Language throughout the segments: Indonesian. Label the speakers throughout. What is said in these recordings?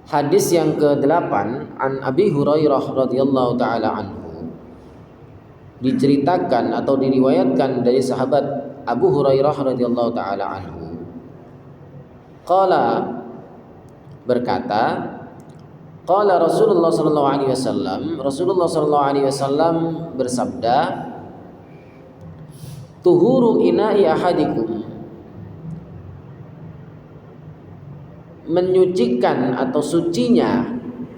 Speaker 1: Hadis yang ke-8 an Abi Hurairah radhiyallahu taala anhu, diceritakan atau diriwayatkan dari sahabat Abu Hurairah radhiyallahu taala anhu. Qala, berkata, qala Rasulullah sallallahu alaihi wasallam, Rasulullah sallallahu alaihi wasallam bersabda, tuhuru ina'i ahadikum, menyucikan atau sucinya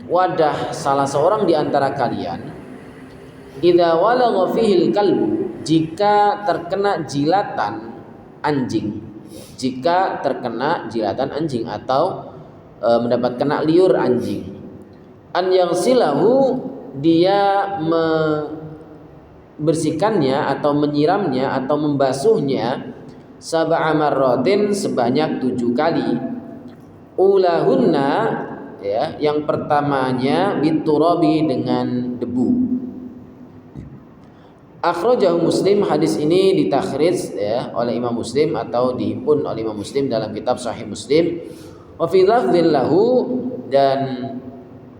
Speaker 1: wadah salah seorang di antara kalian, idza walagha fihil kalbu, jika terkena jilatan anjing, jika terkena jilatan anjing atau mendapat kena liur anjing, an yaghsilahu, dia membersihkannya atau menyiramnya atau membasuhnya sab'a marratin, sebanyak 7 kali. Ulahunna, ya, yang pertamanya biturabi, dengan debu. Akhrajahu Muslim, hadis ini ditakhrij ya oleh Imam Muslim atau dihimpun oleh Imam Muslim dalam kitab Sahih Muslim. Wa fi lafdzin lahu, dan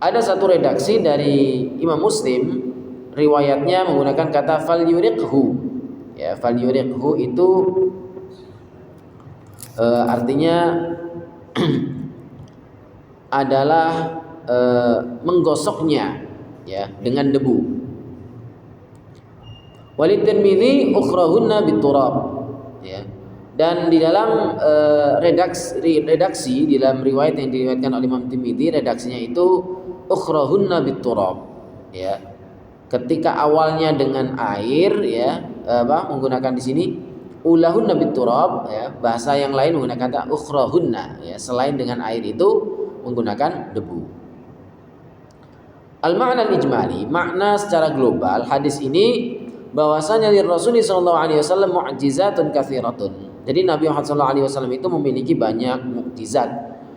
Speaker 1: ada satu redaksi dari Imam Muslim, riwayatnya menggunakan kata falyuriqhu. Ya, falyuriqhu itu artinya adalah menggosoknya ya dengan debu. Walid Tirmidzi ukhrahunna biturab, ya. Dan di dalam redaksi di dalam riwayat yang diriwayatkan oleh Imam Tirmidzi, redaksinya itu ukhrahunna biturab, ya. Ketika awalnya dengan air, ya, menggunakan di sini ulahunna biturab, ya. Bahasa yang lain menggunakan kata ukhrahunna, ya, selain dengan air itu menggunakan debu. Al-ma'na al-ijmali, makna secara global hadis ini bahwasanya di Rasulullah sallallahu alaihi wasallam mu'jizatun katsiratun. Jadi Nabi Muhammad sallallahu alaihi wasallam itu memiliki banyak mukjizat.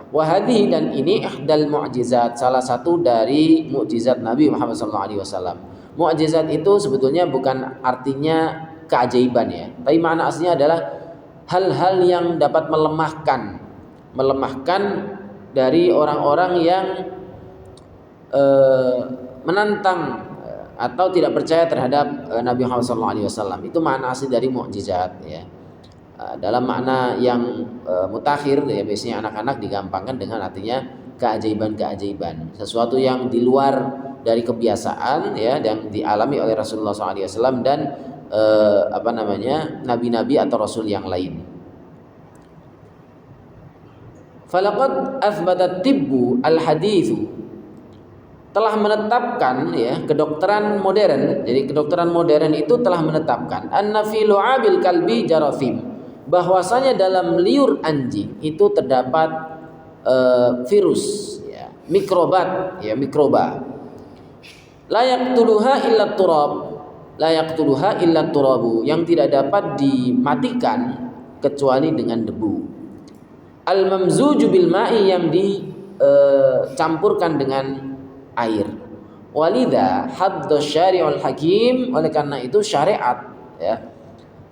Speaker 1: Wa hadhihi, dan ini ihdal mu'jizat, salah satu dari mukjizat Nabi Muhammad sallallahu alaihi wasallam. Mukjizat itu sebetulnya bukan artinya keajaiban, ya, tapi makna aslinya adalah hal-hal yang dapat melemahkan dari orang-orang yang menantang atau tidak percaya terhadap Nabi Muhammad SAW. Itu makna asli dari mukjizat, ya. Dalam makna yang mutakhir, ya, biasanya anak-anak digampangkan dengan artinya keajaiban-keajaiban, sesuatu yang di luar dari kebiasaan, ya, dan dialami oleh Rasulullah SAW dan nabi-nabi atau rasul yang lain. Falaqad athbatat tibbu al-haditsu, telah menetapkan, ya, kedokteran modern. Jadi kedokteran modern itu telah menetapkan anna fi lu'abil kalbi jarathim, bahwasanya dalam liur anjing itu terdapat virus, ya, mikrobat, ya, mikroba. La yaqtuluha illa turab, la yaqtuluha illa turabu, yang tidak dapat dimatikan kecuali dengan debu. Al-mamzuju bil ma'i, yang dicampurkan dengan air. Walidha hadda syari'ul hakim, oleh karena itu syariat, ya,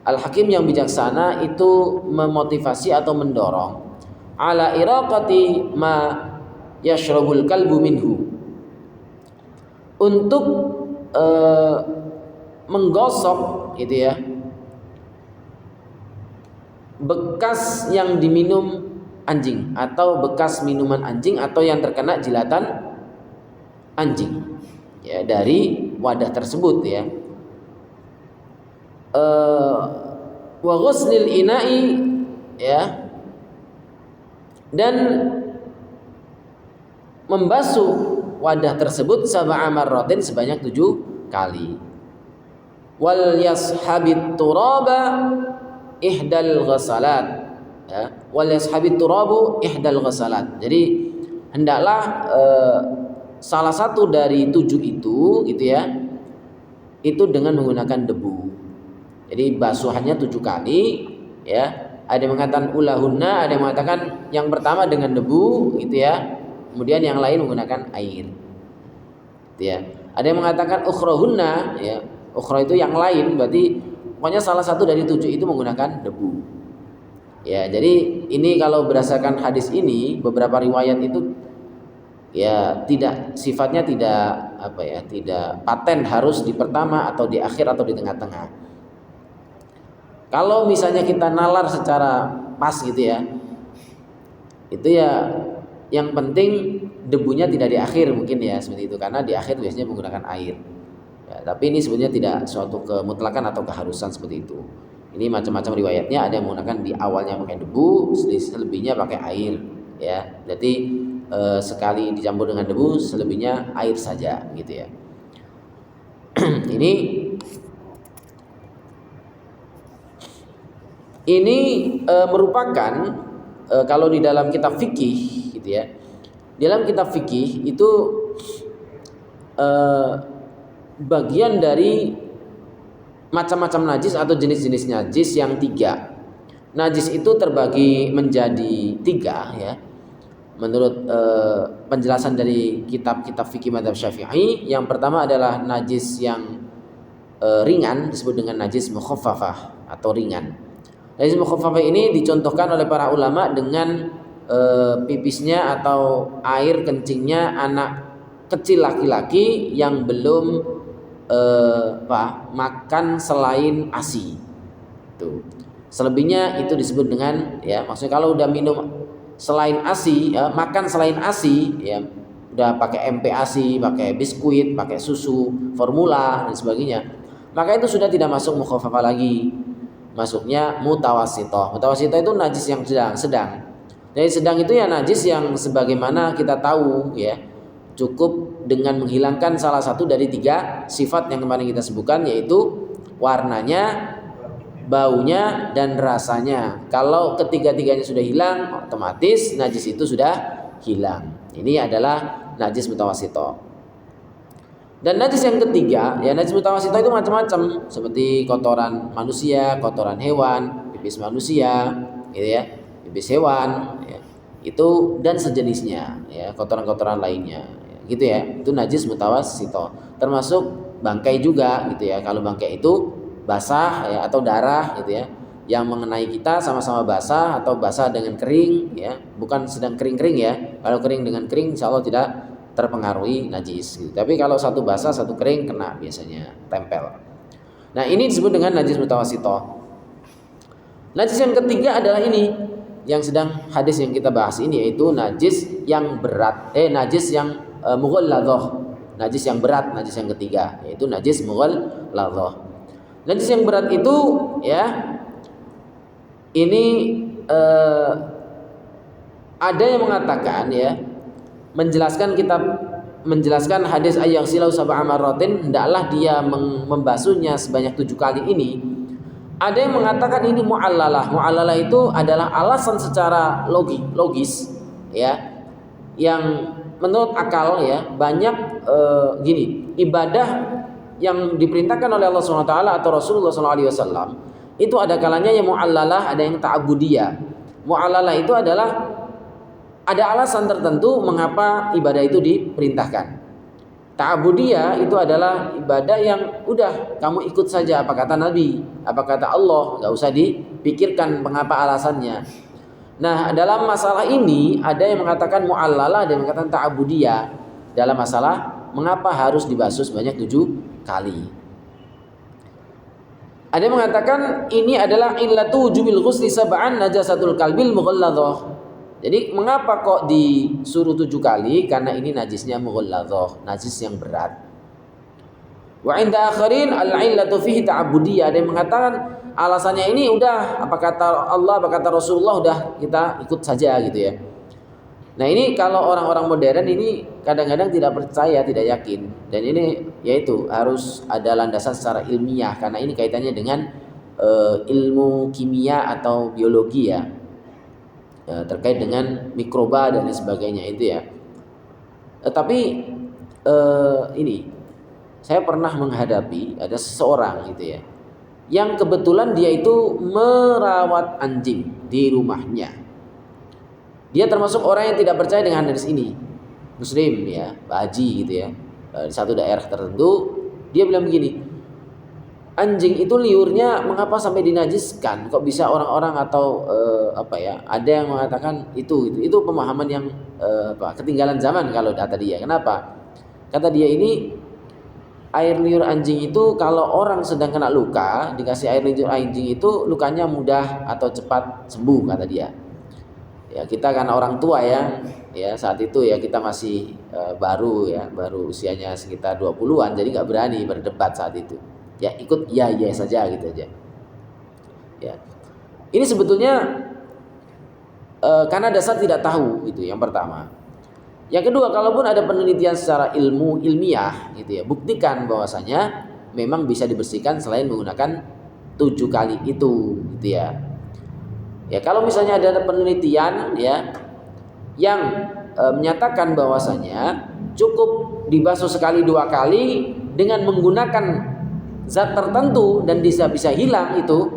Speaker 1: al-hakim yang bijaksana itu memotivasi atau mendorong ala iraqati ma yashrabul kalbu minhu, untuk menggosok, gitu ya, bekas yang diminum anjing atau bekas minuman anjing atau yang terkena jilatan anjing, ya, dari wadah tersebut, ya. Wa ghuslil ina'i, ya, dan membasuh wadah tersebut sab'a marratin, sebanyak 7 kali. Wal yashabit turaba ihdal ghasalat, ya, wal yashabit turabu ihdal ghasalat. Jadi hendaklah salah satu dari 7 itu, gitu ya, itu dengan menggunakan debu. Jadi basuhannya 7 kali, ya. Ada yang mengatakan ulahunna, ada yang mengatakan yang pertama dengan debu, gitu ya. Kemudian yang lain menggunakan air, gitu ya. Ada yang mengatakan ukhrahunna, ya. Ukhra itu yang lain, berarti pokoknya salah satu dari 7 itu menggunakan debu. Ya, jadi ini kalau berdasarkan hadis ini, beberapa riwayat itu ya tidak sifatnya tidak tidak paten harus di pertama atau di akhir atau di tengah-tengah. Kalau misalnya kita nalar secara pas gitu ya, itu ya yang penting debunya tidak di akhir mungkin ya seperti itu, karena di akhir biasanya menggunakan air ya, tapi ini sebenarnya tidak suatu kemutlakan atau keharusan seperti itu. Ini macam-macam riwayatnya, ada yang menggunakan di awalnya pakai debu, selebihnya pakai air ya. Berarti sekali dicampur dengan debu, selebihnya air saja gitu ya. Ini merupakan kalau di dalam kitab fikih gitu ya. Dalam kitab fikih itu bagian dari macam-macam najis atau jenis-jenis najis yang 3. Najis itu terbagi menjadi 3 ya. Menurut penjelasan dari kitab-kitab fikih mazhab Syafi'i, yang pertama adalah najis yang ringan, disebut dengan najis mukhaffafah atau ringan. Najis mukhaffafah ini dicontohkan oleh para ulama dengan pipisnya atau air kencingnya anak kecil laki-laki yang belum makan selain ASI. Tuh. Selebihnya itu disebut dengan ya, maksudnya kalau udah minum selain ASI, ya, makan selain ASI, ya, udah pakai MPASI, pakai biskuit, pakai susu, formula dan sebagainya, maka itu sudah tidak masuk mukhaffafah lagi, masuknya mutawassithah. Mutawassithah itu najis yang sedang. Jadi sedang itu ya najis yang sebagaimana kita tahu ya, cukup dengan menghilangkan salah satu dari 3 sifat yang kemarin kita sebutkan, yaitu warnanya, baunya, dan rasanya. Kalau ketiga-tiganya sudah hilang, otomatis najis itu sudah hilang. Ini adalah najis mutawassithah. Dan najis yang ketiga, ya najis mutawassithah itu macam-macam, seperti kotoran manusia, kotoran hewan, pipis manusia, gitu ya, pipis hewan, ya, itu dan sejenisnya, ya, kotoran-kotoran lainnya, ya, gitu ya. Itu najis mutawassithah. Termasuk bangkai juga, gitu ya. Kalau bangkai itu basah ya, atau darah gitu ya, yang mengenai kita sama-sama basah atau basah dengan kering ya, bukan sedang kering-kering ya. Kalau kering dengan kering insya Allah tidak terpengaruhi najis gitu. Tapi kalau satu basah satu kering kena biasanya tempel. Nah ini disebut dengan najis mutawassithah. Najis yang ketiga adalah ini yang sedang hadis yang kita bahas ini, yaitu najis yang berat, najis yang mughalladhah. Najis yang berat, najis yang ketiga, yaitu najis mughalladhah. Najis yang berat itu ya, ini ada yang mengatakan ya, menjelaskan hadis ayyaghsilahu sab'a marratin, hendaklah dia membasuhnya sebanyak 7 kali ini. Ada yang mengatakan ini mu'allalah. Mu'allalah itu adalah alasan secara logis ya, yang menurut akal ya, banyak gini, ibadah yang diperintahkan oleh Allah SWT atau Rasulullah SAW itu ada kalanya yang mu'allalah, ada yang ta'abudiyah. Mu'allalah itu adalah ada alasan tertentu mengapa ibadah itu diperintahkan. Ta'abudiyah itu adalah ibadah yang udah kamu ikut saja apa kata Nabi, apa kata Allah, nggak usah dipikirkan mengapa alasannya. Nah dalam masalah ini ada yang mengatakan mu'allalah, ada yang mengatakan ta'abudiyah dalam masalah mengapa harus dibasuh sebanyak 7 kali. Ada yang mengatakan ini adalah illatu wujubil ghusli sab'an najasatul qalbil mughalladhah. Jadi mengapa kok disuruh 7 kali? Karena ini najisnya mughalladhah, najis yang berat. Wa inda akharin al-illatu fihi ta'abudiyah. Ada yang mengatakan alasannya ini udah apa kata Allah, apa kata Rasulullah, udah kita ikut saja gitu ya. Nah ini kalau orang-orang modern ini kadang-kadang tidak percaya, tidak yakin, dan ini yaitu harus ada landasan secara ilmiah, karena ini kaitannya dengan ilmu kimia atau biologi ya, terkait dengan mikroba dan lain sebagainya itu ya. Tapi ini saya pernah menghadapi ada seseorang gitu ya, yang kebetulan dia itu merawat anjing di rumahnya. Dia termasuk orang yang tidak percaya dengan hadis ini, Muslim ya, Pak Haji gitu ya, di satu daerah tertentu. Dia bilang begini, anjing itu liurnya mengapa sampai dinajiskan? Kok bisa orang-orang atau ada yang mengatakan itu pemahaman yang ketinggalan zaman kalau kata dia. Kenapa? Kata dia ini air liur anjing itu kalau orang sedang kena luka dikasih air liur anjing itu lukanya mudah atau cepat sembuh kata dia. Ya kita karena orang tua ya saat itu ya kita masih baru usianya sekitar 20-an jadi nggak berani berdebat saat itu. Ya ikut ya saja gitu aja. Ya. Ini sebetulnya karena dasar tidak tahu itu yang pertama. Yang kedua, kalaupun ada penelitian secara ilmiah gitu ya, buktikan bahwasanya memang bisa dibersihkan selain menggunakan 7 kali itu gitu ya. Ya kalau misalnya ada penelitian ya yang menyatakan bahwasanya cukup dibasuh sekali 2 kali dengan menggunakan zat tertentu dan bisa hilang itu,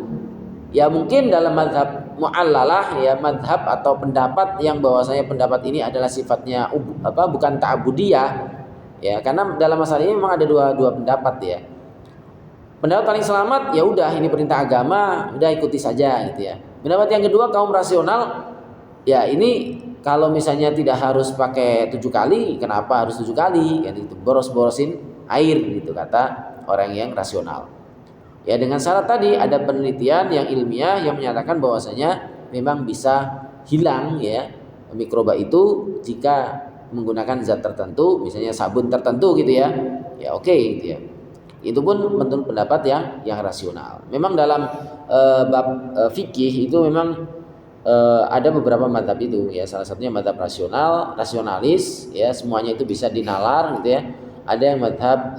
Speaker 1: ya mungkin dalam mazhab mu'allalah ya, mazhab atau pendapat yang bahwasanya pendapat ini adalah sifatnya bukan ta'budiyah ya, karena dalam masalah ini memang ada dua pendapat ya. Pendapat paling selamat ya udah ini perintah agama, udah ikuti saja gitu ya. Pendapat yang kedua kaum rasional ya ini kalau misalnya tidak harus pakai 7 kali, kenapa harus 7 kali? Kan itu boros-borosin air gitu kata orang yang rasional. Ya dengan syarat tadi ada penelitian yang ilmiah yang menyatakan bahwasanya memang bisa hilang ya mikroba itu jika menggunakan zat tertentu, misalnya sabun tertentu gitu ya. Ya oke gitu ya. Itu pun menurut pendapat yang rasional. Memang dalam bab fikih itu memang ada beberapa mazhab itu ya, salah satunya mazhab rasionalis ya, semuanya itu bisa dinalar gitu ya. Ada yang mazhab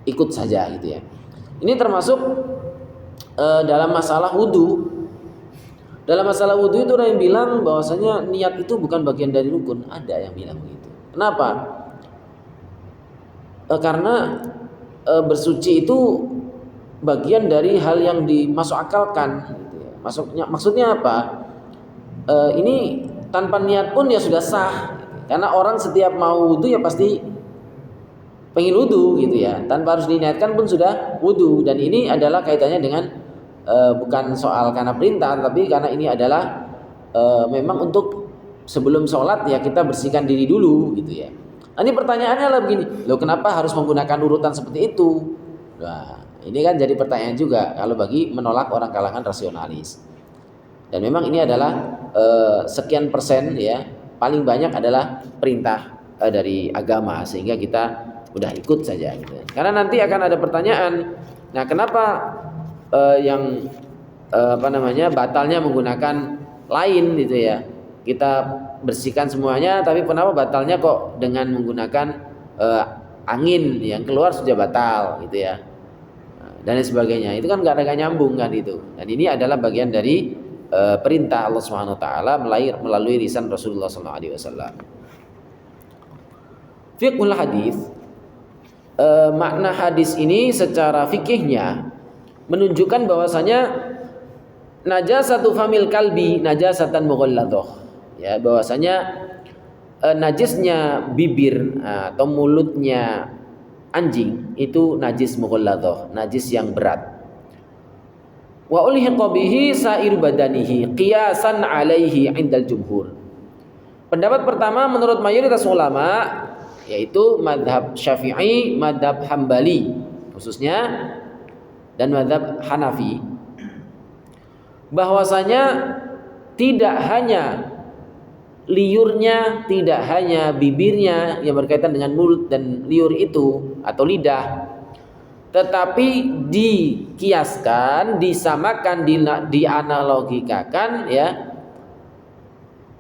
Speaker 1: ikut saja gitu ya. Ini termasuk dalam masalah wudu. Dalam masalah wudu itu ada yang bilang bahwasanya niat itu bukan bagian dari rukun. Ada yang bilang begitu. Kenapa? Karena bersuci itu bagian dari hal yang dimasuk akalkan gitu ya. Maksudnya apa? Ini tanpa niat pun ya sudah sah gitu. Karena orang setiap mau wudu ya pasti pengen wudu gitu ya, tanpa harus diniatkan pun sudah wudu. Dan ini adalah kaitannya dengan bukan soal karena perintah, tapi karena ini adalah memang untuk sebelum sholat ya kita bersihkan diri dulu gitu ya. Nah, ini pertanyaannya adalah begini, loh kenapa harus menggunakan urutan seperti itu? Nah, ini kan jadi pertanyaan juga kalau bagi menolak orang kalangan rasionalis. Dan memang ini adalah sekian persen ya, paling banyak adalah perintah dari agama sehingga kita udah ikut saja gitu. Karena nanti akan ada pertanyaan, nah kenapa yang batalnya menggunakan lain gitu ya? Kita bersihkan semuanya, tapi kenapa batalnya kok dengan menggunakan angin yang keluar sudah batal gitu ya, dan lain sebagainya. Itu kan nggak nyambung kan itu. Dan ini adalah bagian dari perintah Allah Subhanahu Wa Taala melalui lisan Rasulullah Sallallahu Alaihi Wasallam. Fiqhul hadis, makna hadis ini secara fikihnya menunjukkan bahwasanya najasatu famil kalbi najasatan mughalladhah. Ya, bahwasanya najisnya bibir atau mulutnya anjing itu najis mughalladhah, najis yang berat. Wa ulhiqa bihi sa'ir badanihi qiyasan alaihi 'indal jumhur. Pendapat pertama menurut mayoritas ulama yaitu madhab Syafi'i, madhab Hambali khususnya, dan madhab Hanafi, bahwasanya tidak hanya liurnya, tidak hanya bibirnya yang berkaitan dengan mulut dan liur itu atau lidah, tetapi dikiaskan, disamakan, dianalogikakan ya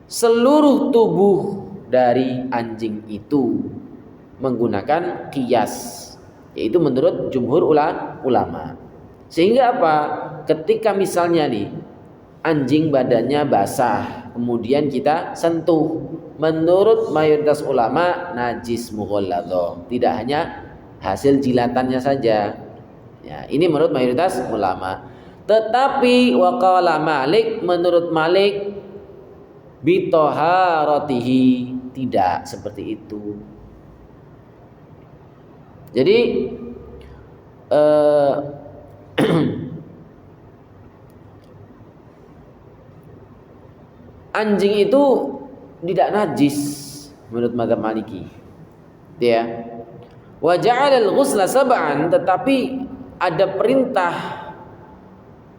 Speaker 1: seluruh tubuh dari anjing itu menggunakan kias, yaitu menurut jumhur ulama. Sehingga apa? Ketika misalnya nih anjing badannya basah, kemudian kita sentuh, menurut mayoritas ulama najis mughalladhah, tidak hanya hasil jilatannya saja. Ya, ini menurut mayoritas ulama. Tetapi waqala Malik, menurut Malik bitoharatihi, tidak seperti itu. Jadi eh, anjing itu tidak najis menurut mazhab Maliki. Ya. Wa ja'alal ghusla sab'an, tetapi ada perintah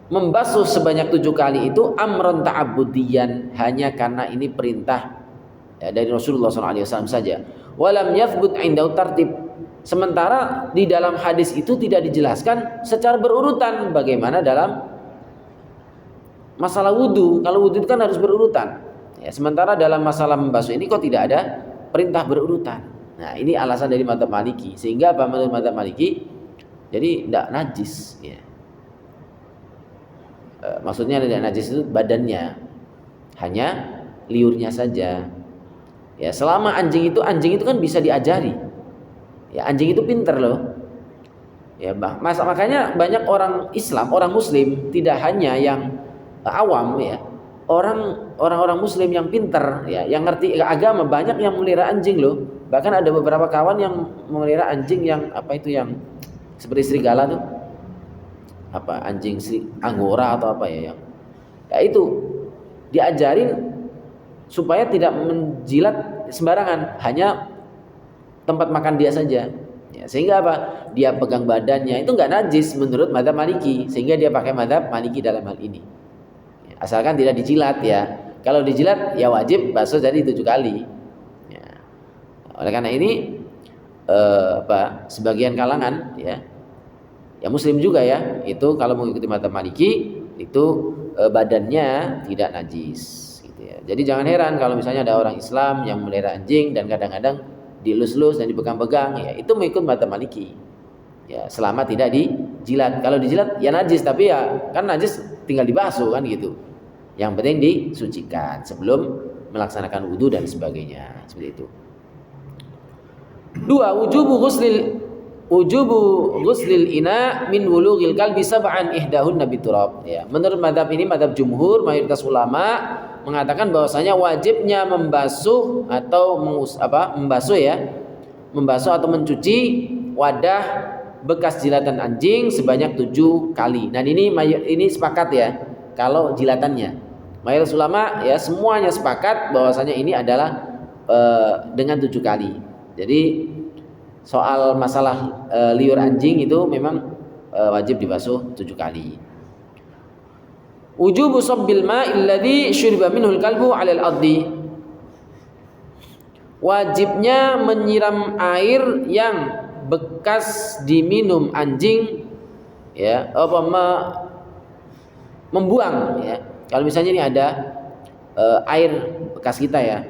Speaker 1: membasuh sebanyak 7 kali itu amron ta'abbudiyan, hanya karena ini perintah ya, dari Rasulullah SAW saja. Walam yathbut indau tartib, sementara di dalam hadis itu tidak dijelaskan secara berurutan bagaimana dalam masalah wudu. Kalau wudu itu kan harus berurutan ya, sementara dalam masalah membasuh ini kok tidak ada perintah berurutan. Nah ini alasan dari mazhab Maliki, sehingga apa menurut mazhab Maliki jadi tidak najis ya. Maksudnya tidak najis itu badannya, hanya liurnya saja ya. Selama anjing itu kan bisa diajari ya, anjing itu pinter loh ya. Makanya banyak orang Islam, orang Muslim, tidak hanya yang awam ya, orang-orang Muslim yang pinter ya, yang ngerti agama, banyak yang memelihara anjing loh. Bahkan ada beberapa kawan yang memelihara anjing yang apa itu, yang seperti serigala tuh, apa anjing anggora atau apa ya, yang ya itu diajarin supaya tidak menjilat sembarangan, hanya tempat makan dia saja ya, sehingga apa, dia pegang badannya itu nggak najis menurut mazhab Maliki, sehingga dia pakai mazhab Maliki dalam hal ini ya, asalkan tidak dijilat ya. Kalau dijilat ya wajib basuh jadi 7 kali ya. Oleh karena ini sebagian kalangan ya Muslim juga ya, itu kalau mengikuti mazhab Maliki itu badannya tidak najis gitu ya. Jadi jangan heran kalau misalnya ada orang Islam yang melihara anjing dan kadang-kadang dilus-lus dan dipegang-pegang ya, itu mengikut mazhab Maliki ya, selama tidak dijilat. Kalau dijilat ya najis, tapi ya kan najis tinggal dibasuh kan gitu. Yang penting disucikan sebelum melaksanakan wudu dan sebagainya, seperti itu. 2. Wujubu ghuslil ina min wulughil kalbi sab'an ihdahunna biturab ya. Menurut mazhab ini, mazhab jumhur, mayoritas ulama mengatakan bahwasanya wajibnya membasuh atau membasuh atau mencuci wadah bekas jilatan anjing sebanyak 7 kali. Dan ini sepakat ya, kalau jilatannya mayoritas ulama ya semuanya sepakat bahwasanya ini adalah dengan 7 kali. Jadi soal masalah liur anjing itu memang wajib dibasuh 7 kali. Wujubu sabbil ma'il ladzi syuriba minhul kalbu 'alal ardi. Wajibnya menyiram air yang bekas diminum anjing ya, membuang ya. Kalau misalnya ini ada air bekas kita ya,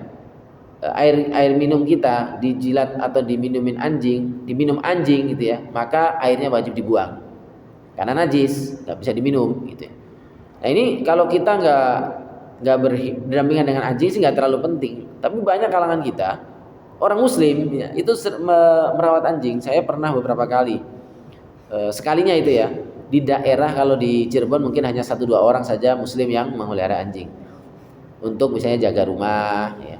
Speaker 1: air minum kita dijilat atau diminum anjing gitu ya, maka airnya wajib dibuang karena najis, nggak bisa diminum gitu ya. Nah ini kalau kita nggak berdampingan dengan anjing sih nggak terlalu penting, tapi banyak kalangan kita orang Muslim ya, itu merawat anjing. Saya pernah beberapa kali, sekalinya itu ya, di daerah, kalau di Cirebon mungkin hanya 1-2 orang saja Muslim yang memelihara anjing untuk misalnya jaga rumah ya.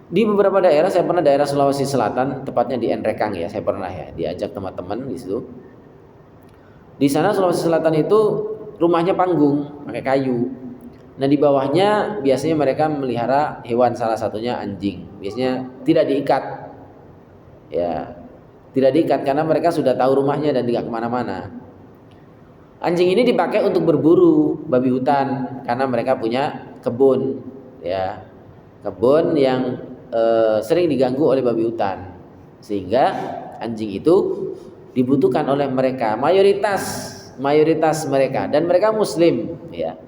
Speaker 1: Di beberapa daerah, saya pernah daerah Sulawesi Selatan, tepatnya di Nrekang ya, saya pernah ya diajak teman-teman di situ. Di sana Sulawesi Selatan itu rumahnya panggung pakai kayu. Nah di bawahnya biasanya mereka melihara hewan, salah satunya anjing. Biasanya tidak diikat, ya tidak diikat karena mereka sudah tahu rumahnya dan tidak kemana-mana. Anjing ini dipakai untuk berburu babi hutan karena mereka punya kebun, ya kebun yang sering diganggu oleh babi hutan, sehingga anjing itu dibutuhkan oleh mereka, mayoritas mereka, dan mereka Muslim ya.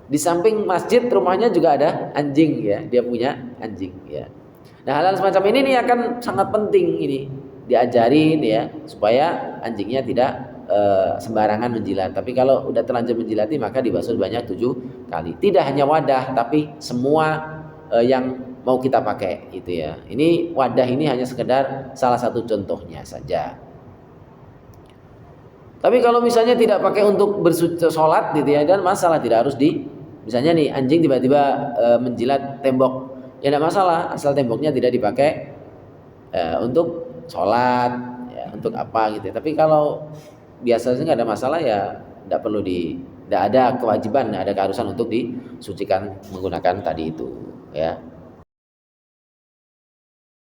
Speaker 1: Di samping masjid rumahnya juga ada anjing ya, dia punya anjing ya. Nah hal-hal semacam ini akan sangat penting ini diajarin ya, supaya anjingnya tidak sembarangan menjilat. Tapi kalau udah terlanjur menjilati maka dibasuh banyak 7 kali. Tidak hanya wadah tapi semua yang mau kita pakai itu ya. Ini wadah ini hanya sekedar salah satu contohnya saja. Tapi kalau misalnya tidak pakai untuk bersolat gitu ya, dan masalah tidak harus misalnya nih anjing tiba-tiba menjilat tembok, ya tidak masalah asal temboknya tidak dipakai untuk sholat ya. untuk apa gitu. Tapi kalau biasanya nggak ada masalah ya tidak ada kewajiban, tidak ada keharusan untuk disucikan menggunakan tadi itu ya.